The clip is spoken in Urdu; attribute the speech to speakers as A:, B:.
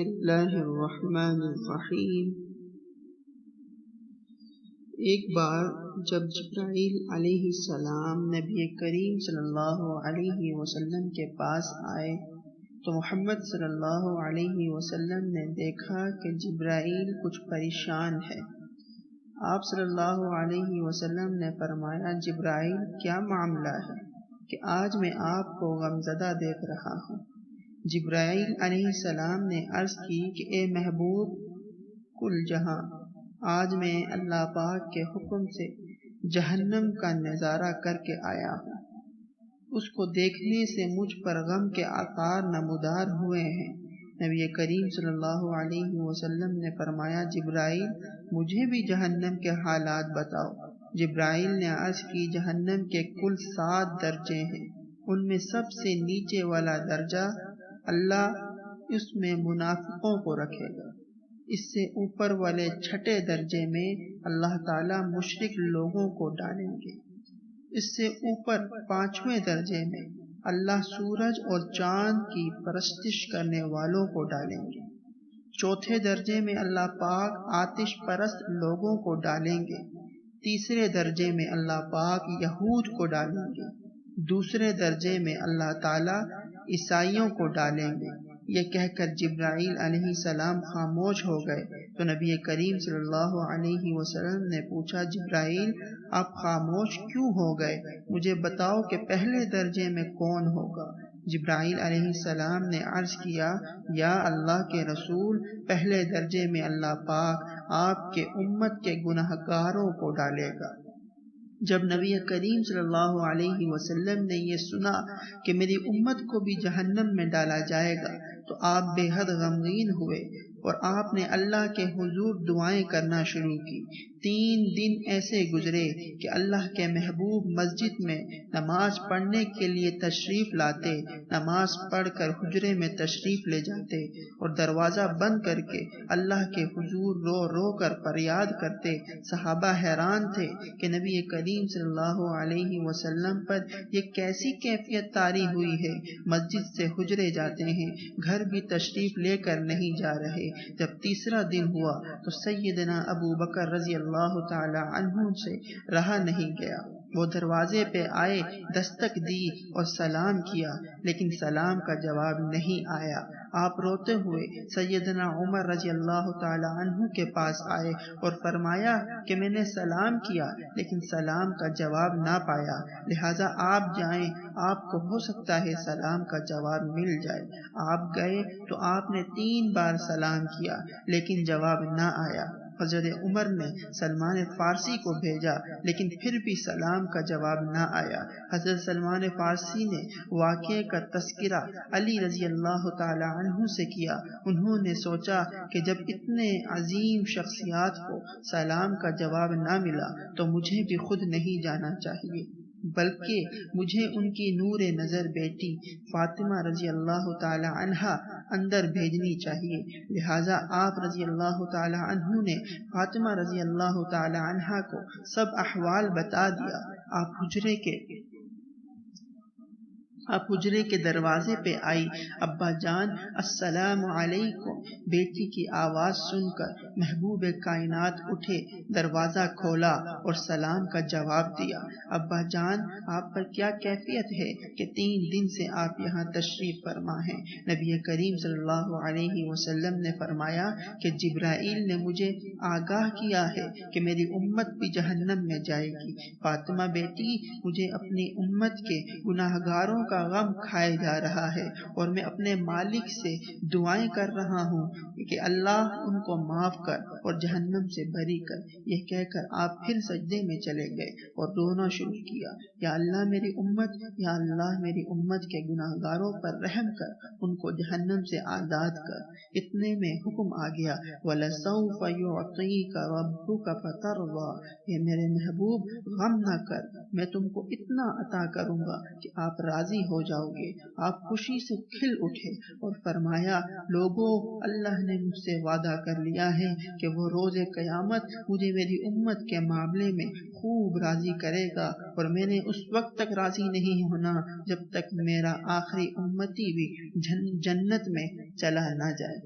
A: اللہ الرحمن الرحیم۔ ایک بار جب جبرائیل علیہ السلام نبی کریم صلی اللہ علیہ وسلم کے پاس آئے تو محمد صلی اللہ علیہ وسلم نے دیکھا کہ جبرائیل کچھ پریشان ہے۔ آپ صلی اللہ علیہ وسلم نے فرمایا، جبرائیل کیا معاملہ ہے کہ آج میں آپ کو غمزدہ دیکھ رہا ہوں؟ جبرائیل علیہ السلام نے عرض کی کہ اے محبوب کل جہاں، آج میں اللہ پاک کے حکم سے جہنم کا نظارہ کر کے آیا ہوں۔ اس کو دیکھنے سے مجھ پر غم کے آثار نمودار ہوئے ہیں۔ نبی کریم صلی اللہ علیہ وسلم نے فرمایا، جبرائیل مجھے بھی جہنم کے حالات بتاؤ۔ جبرائیل نے عرض کی، جہنم کے کل 7 درجے ہیں، ان میں سب سے نیچے والا درجہ اللہ اس میں منافقوں کو رکھے گا۔ اس سے اوپر والے 6 درجے میں اللہ تعالی مشرک لوگوں کو ڈالیں گے۔ اس سے اوپر 5ویں درجے میں اللہ سورج اور چاند کی پرستش کرنے والوں کو ڈالیں گے۔ 4تھے درجے میں اللہ پاک آتش پرست لوگوں کو ڈالیں گے۔ 3 درجے میں اللہ پاک یہود کو ڈالیں گے۔ 2 درجے میں اللہ تعالی عیسائیوں کو ڈالیں گے۔ یہ کہہ کر جبرائیل علیہ السلام خاموش ہو گئے تو نبی کریم صلی اللہ علیہ وسلم نے پوچھا، جبرائیل آپ خاموش کیوں ہو گئے؟ مجھے بتاؤ کہ پہلے درجے میں کون ہوگا؟ جبرائیل علیہ السلام نے عرض کیا، یا اللہ کے رسول، پہلے درجے میں اللہ پاک آپ کے امت کے گناہگاروں کو ڈالے گا۔ جب نبی کریم صلی اللہ علیہ وسلم نے یہ سنا کہ میری امت کو بھی جہنم میں ڈالا جائے گا تو آپ بے حد غمگین ہوئے اور آپ نے اللہ کے حضور دعائیں کرنا شروع کی۔ 3 دن ایسے گزرے کہ اللہ کے محبوب مسجد میں نماز پڑھنے کے لیے تشریف لاتے، نماز پڑھ کر حجرے میں تشریف لے جاتے اور دروازہ بند کر کے اللہ کے حضور رو رو کر فریاد کرتے۔ صحابہ حیران تھے کہ نبی کریم صلی اللہ علیہ وسلم پر یہ کیسی کیفیت طاری ہوئی ہے، مسجد سے حجرے جاتے ہیں، گھر بھی تشریف لے کر نہیں جا رہے۔ جب 3 دن ہوا تو سیدنا ابو بکر رضی اللہ تعالی عنہ سے رہا نہیں گیا۔ وہ دروازے پہ آئے، دستک دی اور سلام کیا، لیکن سلام کا جواب نہیں آیا۔ آپ روتے ہوئے سیدنا عمر رضی اللہ تعالی عنہ کے پاس آئے اور فرمایا کہ میں نے سلام کیا لیکن سلام کا جواب نہ پایا، لہٰذا آپ جائیں، آپ کو ہو سکتا ہے سلام کا جواب مل جائے۔ آپ گئے تو آپ نے 3 بار سلام کیا لیکن جواب نہ آیا۔ حضرت عمر نے سلمان فارسی کو بھیجا لیکن پھر بھی سلام کا جواب نہ آیا۔ حضرت سلمان فارسی نے واقعے کا تذکرہ علی رضی اللہ تعالی عنہ سے کیا۔ انہوں نے سوچا کہ جب اتنے عظیم شخصیات کو سلام کا جواب نہ ملا تو مجھے بھی خود نہیں جانا چاہیے، بلکہ مجھے ان کی نور نظر بیٹی فاطمہ رضی اللہ تعالی عنہا اندر بھیجنی چاہیے۔ لہٰذا آپ رضی اللہ تعالی عنہ نے فاطمہ رضی اللہ تعالی عنہا کو سب احوال بتا دیا۔ آپ حجرے کے دروازے پہ آئی، ابا جان السلام علیکم، بیٹی کی آواز سن کر محبوب کائنات اٹھے، دروازہ کھولا اور سلام کا جواب دیا۔ ابا جان آپ پر کیا کیفیت ہے کہ 3 دن سے آپ یہاں تشریف فرما ہیں؟ نبی کریم صلی اللہ علیہ وسلم نے فرمایا کہ جبرائیل نے مجھے آگاہ کیا ہے کہ میری امت بھی جہنم میں جائے گی۔ فاطمہ بیٹی، مجھے اپنی امت کے گناہگاروں کا غم کھائے جا رہا ہے اور میں اپنے مالک سے دعائیں کر رہا ہوں کہ اللہ ان کو معاف کر اور جہنم سے بری کر۔ یہ کہہ کر آپ پھر سجدے میں چلے گئے اور رونا شروع کیا، یا اللہ میری امت، یا اللہ میری امت کے گناہگاروں پر رحم کر، ان کو جہنم سے آزاد کر۔ اتنے میں حکم آ گیا، وَلَسَوْفَ يُعْطِيكَ رَبُّكَ فَتَرْضَىٰ، یہ میرے محبوب غم نہ کر، میں تم کو اتنا عطا کروں گا کہ آپ راضی ہو جاؤ گے۔ آپ خوشی سے کھل اٹھے اور فرمایا، لوگوں، اللہ نے مجھ سے وعدہ کر لیا ہے کہ وہ روز قیامت مجھے میری امت کے معاملے میں خوب راضی کرے گا، اور میں نے اس وقت تک راضی نہیں ہونا جب تک میرا آخری امتی بھی جنت میں چلا نہ جائے۔